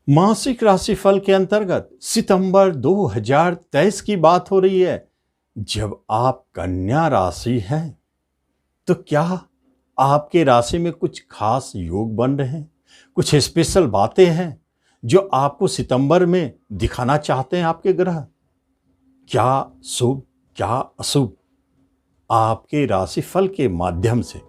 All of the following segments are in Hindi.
मासिक राशिफल के अंतर्गत सितंबर 2023 की बात हो रही है। जब आप कन्या राशि हैं तो क्या आपके राशि में कुछ खास योग बन रहे हैं, कुछ स्पेशल बातें हैं जो आपको सितंबर में दिखाना चाहते हैं आपके ग्रह। क्या शुभ क्या अशुभ आपके राशिफल के माध्यम से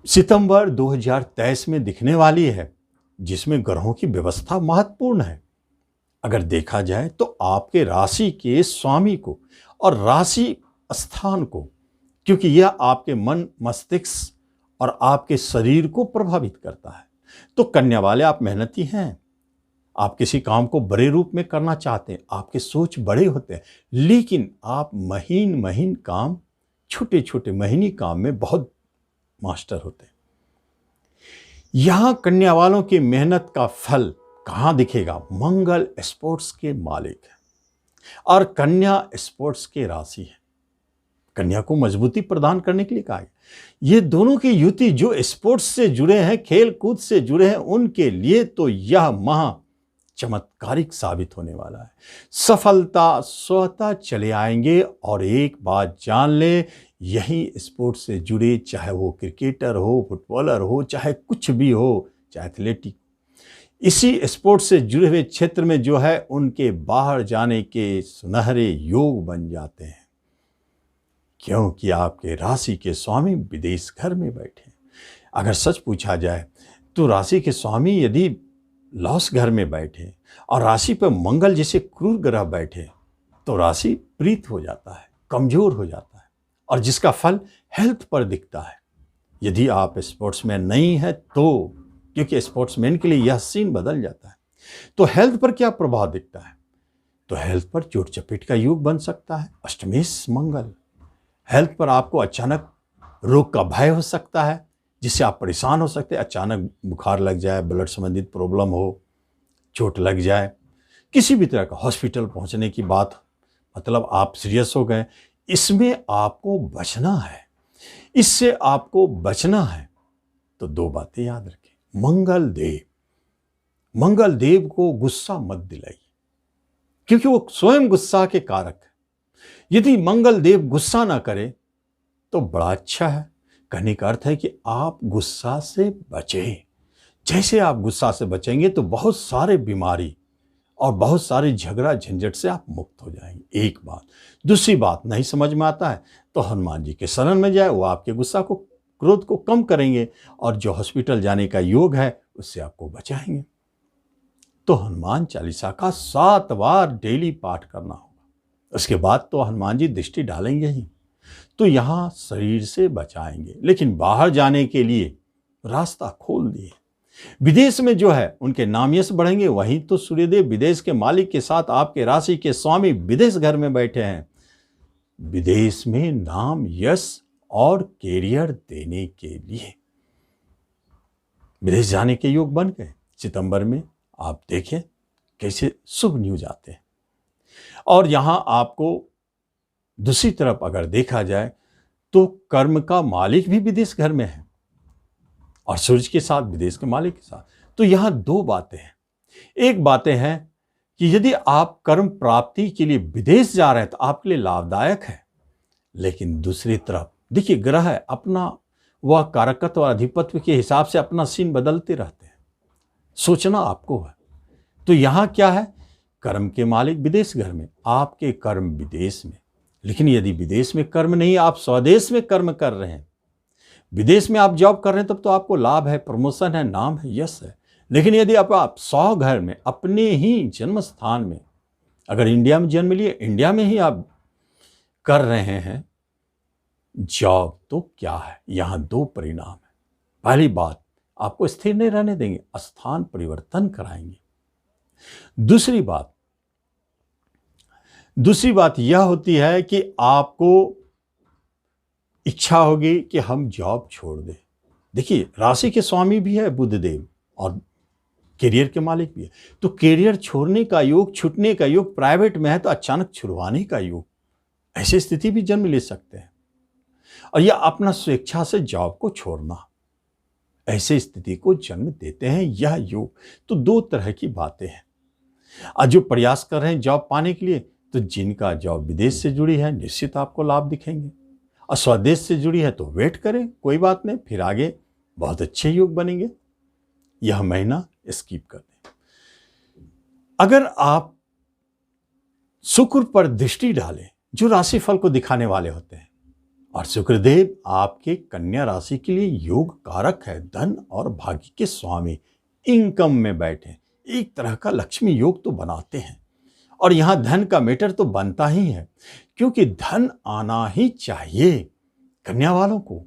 सितंबर 2023 में दिखने वाली है, जिसमें ग्रहों की व्यवस्था महत्वपूर्ण है। अगर देखा जाए तो आपके राशि के स्वामी को और राशि स्थान को, क्योंकि यह आपके मन, मस्तिष्क और आपके शरीर को प्रभावित करता है। तो कन्या वाले आप मेहनती हैं, आप किसी काम को बड़े रूप में करना चाहते हैं, आपके सोच बड़े होते हैं, लेकिन आप महीन महीन काम, छोटे छोटे महीनी काम में बहुत मास्टर होते हैं। यहां कन्या वालों की मेहनत का फल कहां दिखेगा? मंगल स्पोर्ट्स के मालिक है और कन्या स्पोर्ट्स के राशि है। कन्या को मजबूती प्रदान करने के लिए कहा है। ये दोनों की युति जो स्पोर्ट्स से जुड़े हैं, खेल कूद से जुड़े हैं, उनके लिए तो यह महा चमत्कारिक साबित होने वाला है। सफलता स्वतः चले आएंगे। और एक बात जान ले, यही स्पोर्ट्स से जुड़े, चाहे वो क्रिकेटर हो, फुटबॉलर हो, चाहे कुछ भी हो, चाहे एथलेटिक, इसी स्पोर्ट्स से जुड़े हुए क्षेत्र में जो है उनके बाहर जाने के सुनहरे योग बन जाते हैं, क्योंकि आपके राशि के स्वामी विदेश घर में बैठे। अगर सच पूछा जाए तो राशि के स्वामी यदि लॉस घर में बैठे और राशि पर मंगल जैसे क्रूर ग्रह बैठे तो राशि प्रीत हो जाता है, कमजोर हो जाता है, और जिसका फल हेल्थ पर दिखता है। यदि आप स्पोर्ट्समैन नहीं है तो, क्योंकि स्पोर्ट्समैन के लिए यह सीन बदल जाता है, तो हेल्थ पर क्या प्रभाव दिखता है? तो हेल्थ पर चोट चपेट का योग बन सकता है। अष्टमेश मंगल, हेल्थ पर आपको अचानक रोग का भय हो सकता है, जिससे आप परेशान हो सकते हैं। अचानक बुखार लग जाए, ब्लड संबंधित प्रॉब्लम हो, चोट लग जाए, किसी भी तरह का हॉस्पिटल पहुंचने की बात, मतलब आप सीरियस हो गए। इसमें आपको बचना है, इससे आपको बचना है। तो दो बातें याद रखें। मंगल देव को गुस्सा मत दिलाइए, क्योंकि वो स्वयं गुस्सा के कारक है। यदि मंगल देव गुस्सा ना करे तो बड़ा अच्छा है। कहने का अर्थ है कि आप गुस्सा से बचें। जैसे आप गुस्सा से बचेंगे तो बहुत सारे बीमारी और बहुत सारे झगड़ा झंझट से आप मुक्त हो जाएंगे। एक बात। दूसरी बात, नहीं समझ में आता है तो हनुमान जी के शरण में जाए, वो आपके गुस्सा को, क्रोध को कम करेंगे, और जो हॉस्पिटल जाने का योग है उससे आपको बचाएंगे। तो हनुमान चालीसा का 7 बार डेली पाठ करना होगा। उसके बाद तो हनुमान जी दृष्टि डालेंगे ही, तो यहां शरीर से बचाएंगे। लेकिन बाहर जाने के लिए रास्ता खोल दिए। विदेश में जो है उनके नाम यश बढ़ेंगे। वहीं तो सूर्यदेव विदेश के मालिक के साथ आपके राशि के स्वामी विदेश घर में बैठे हैं। विदेश में नाम, यश और कैरियर देने के लिए विदेश जाने के योग बन गए। सितंबर में आप देखें कैसे शुभ न्यूज आते हैं। और यहां आपको दूसरी तरफ अगर देखा जाए तो कर्म का मालिक भी विदेश घर में है और सूर्य के साथ विदेश के मालिक के साथ। तो यहां दो बातें हैं। एक बातें हैं कि यदि आप कर्म प्राप्ति के लिए विदेश जा रहे हैं तो आपके लिए लाभदायक है। लेकिन दूसरी तरफ देखिए, ग्रह है अपना, वह कारकत्व और अधिपत्व के हिसाब से अपना सीन बदलते रहते हैं। सोचना आपको है। तो यहां क्या है? कर्म के मालिक विदेश घर में, आपके कर्म विदेश में। लेकिन यदि विदेश में कर्म नहीं, आप स्वदेश में कर्म कर रहे हैं, विदेश में आप जॉब कर रहे हैं, तब तो आपको लाभ है, प्रमोशन है, नाम है, यश है। लेकिन यदि आप 100 घर में, अपने ही जन्म स्थान में, अगर इंडिया में जन्म लिए, इंडिया में ही आप कर रहे हैं जॉब, तो क्या है? यहां दो परिणाम है। पहली बात, आपको स्थिर नहीं रहने देंगे, स्थान परिवर्तन कराएंगे। दूसरी बात यह होती है कि आपको इच्छा होगी कि हम जॉब छोड़ दें। देखिए, राशि के स्वामी भी है बुधदेव और कैरियर के मालिक भी है। तो कैरियर छोड़ने का योग, छूटने का योग, प्राइवेट में है तो अचानक छुड़वाने का योग, ऐसी स्थिति भी जन्म ले सकते हैं। और यह अपना स्वेच्छा से जॉब को छोड़ना, ऐसे स्थिति को जन्म देते हैं। यह योग तो दो तरह की बातें हैं। आज जो प्रयास कर रहे हैं जॉब पाने के लिए, तो जिनका जॉब विदेश से जुड़ी है निश्चित आपको लाभ दिखेंगे, और स्वदेश से जुड़ी है तो वेट करें, कोई बात नहीं, फिर आगे बहुत अच्छे योग बनेंगे। यह महीना स्किप कर दें। अगर आप शुक्र पर दृष्टि डालें, जो राशिफल को दिखाने वाले होते हैं, और शुक्रदेव आपके कन्या राशि के लिए योग कारक है, धन और भाग्य के स्वामी इनकम में बैठे, एक तरह का लक्ष्मी योग तो बनाते हैं। और यहां धन का मैटर तो बनता ही है, क्योंकि धन आना ही चाहिए। कन्या वालों को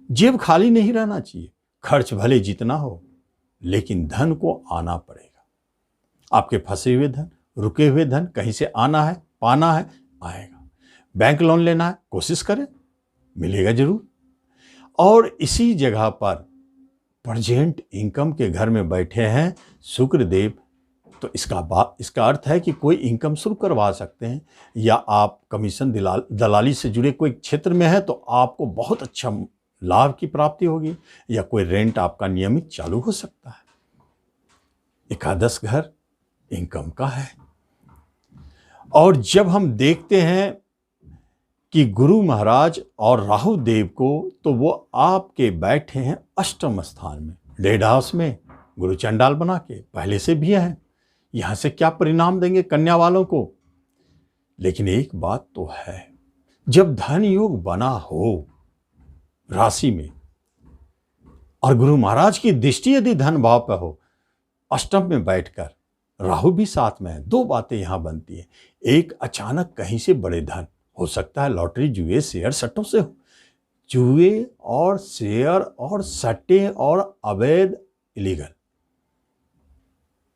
जेब खाली नहीं रहना चाहिए, खर्च भले जितना हो, लेकिन धन को आना पड़ेगा। आपके फंसे हुए धन, रुके हुए धन कहीं से आना है, पाना है, आएगा। बैंक लोन लेना है, कोशिश करें, मिलेगा जरूर। और इसी जगह पर प्रेजेंट इनकम के घर में बैठे हैं शुक्रदेव, तो इसका अर्थ है कि कोई इनकम शुरू करवा सकते हैं, या आप कमीशन दलाली से जुड़े कोई क्षेत्र में है तो आपको बहुत अच्छा लाभ की प्राप्ति होगी, या कोई रेंट आपका नियमित चालू हो सकता है। एकादश घर इनकम का है। और जब हम देखते हैं कि गुरु महाराज और राहु देव को, तो वो आपके बैठे हैं अष्टम स्थान में, डेढ़ हाउस में, गुरु चंडाल बना के पहले से भी है। यहां से क्या परिणाम देंगे कन्या वालों को? लेकिन एक बात तो है, जब धन योग बना हो राशि में, और गुरु महाराज की दृष्टि यदि धन भाव पर हो, अष्टम में बैठकर, राहु भी साथ में है, दो बातें यहां बनती है। एक, अचानक कहीं से बड़े धन हो सकता है, लॉटरी, जुए, शेयर, सट्टों से हो। जुए और शेयर और सट्टे और अवैध इलीगल,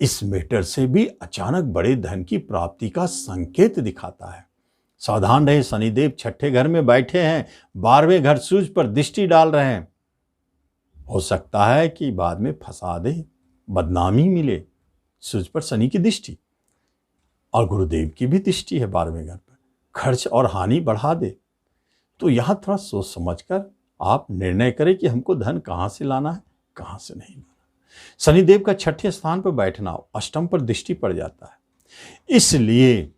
इस मैटर से भी अचानक बड़े धन की प्राप्ति का संकेत दिखाता है। सावधान रहे, शनिदेव छठे घर में बैठे हैं, 12वें घर सूर्य पर दृष्टि डाल रहे हैं। हो सकता है कि बाद में फंसा दे, बदनामी मिले। सूर्य पर शनि की दृष्टि और गुरुदेव की भी दृष्टि है 12वें घर पर, खर्च और हानि बढ़ा दे। तो यहां थोड़ा सोच समझकर आप निर्णय करें कि हमको धन कहां से लाना है, कहां से नहीं लाना। शनिदेव का छठे स्थान पर बैठना हो, अष्टम पर दृष्टि पड़ जाता है, इसलिए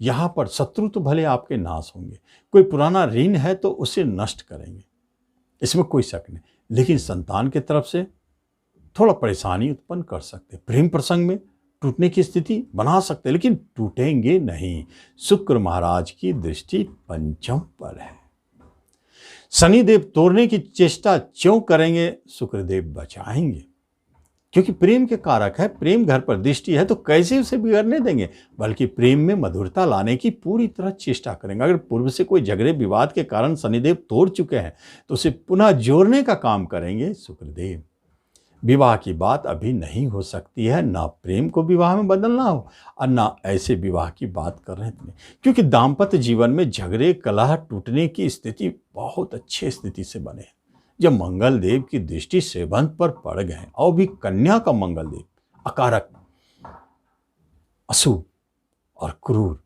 यहां पर शत्रु तो भले आपके नाश होंगे, कोई पुराना ऋण है तो उसे नष्ट करेंगे, इसमें कोई शक नहीं। लेकिन संतान की तरफ से थोड़ा परेशानी उत्पन्न कर सकते, प्रेम प्रसंग में टूटने की स्थिति बना सकते, लेकिन टूटेंगे नहीं। शुक्र महाराज की दृष्टि पंचम पर है। शनिदेव तोड़ने की चेष्टा क्यों करेंगे, शुक्रदेव बचाएंगे, क्योंकि प्रेम के कारक है। प्रेम घर पर दृष्टि है तो कैसे उसे बिगड़ने देंगे, बल्कि प्रेम में मधुरता लाने की पूरी तरह चेष्टा करेंगे। अगर पूर्व से कोई झगड़े विवाद के कारण शनिदेव तोड़ चुके हैं तो उसे पुनः जोड़ने का काम करेंगे शुक्रदेव। विवाह की बात अभी नहीं हो सकती है, ना प्रेम को विवाह में बदलना हो और ना ऐसे विवाह की बात कर रहे हैं, क्योंकि दाम्पत्य जीवन में झगड़े, कलह, टूटने की स्थिति बहुत अच्छी स्थिति से बने हैं। जब मंगल देव की दृष्टि सेवंत पर पड़ गए, और भी कन्या का मंगल देव अकारक, अशुभ और क्रूर,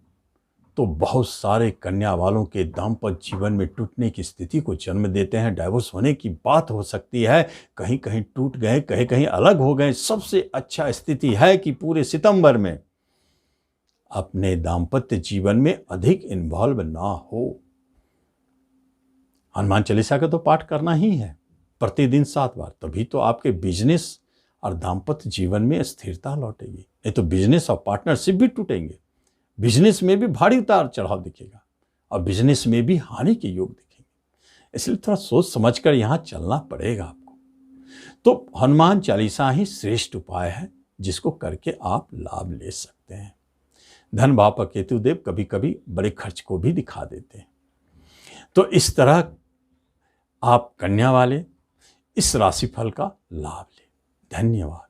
तो बहुत सारे कन्या वालों के दाम्पत्य जीवन में टूटने की स्थिति को जन्म देते हैं। डाइवोर्स होने की बात हो सकती है, कहीं कहीं टूट गए, कहीं कहीं अलग हो गए। सबसे अच्छा स्थिति है कि पूरे सितंबर में अपने दाम्पत्य जीवन में अधिक इन्वॉल्व ना हो। हनुमान चालीसा का तो पाठ करना ही है प्रतिदिन 7 बार, तभी तो आपके बिजनेस और दाम्पत्य जीवन में स्थिरता लौटेगी। नहीं तो बिजनेस और पार्टनरशिप भी टूटेंगे, बिजनेस में भी भारी उतार चढ़ाव दिखेगा और बिजनेस में भी हानि के योग दिखेंगे। इसलिए थोड़ा सोच समझकर यहाँ चलना पड़ेगा आपको। तो हनुमान चालीसा ही श्रेष्ठ उपाय है, जिसको करके आप लाभ ले सकते हैं। धन भाव पर केतुदेव कभी कभी बड़े खर्च को भी दिखा देते हैं। तो इस तरह आप कन्या वाले इस राशिफल का लाभ लें। धन्यवाद।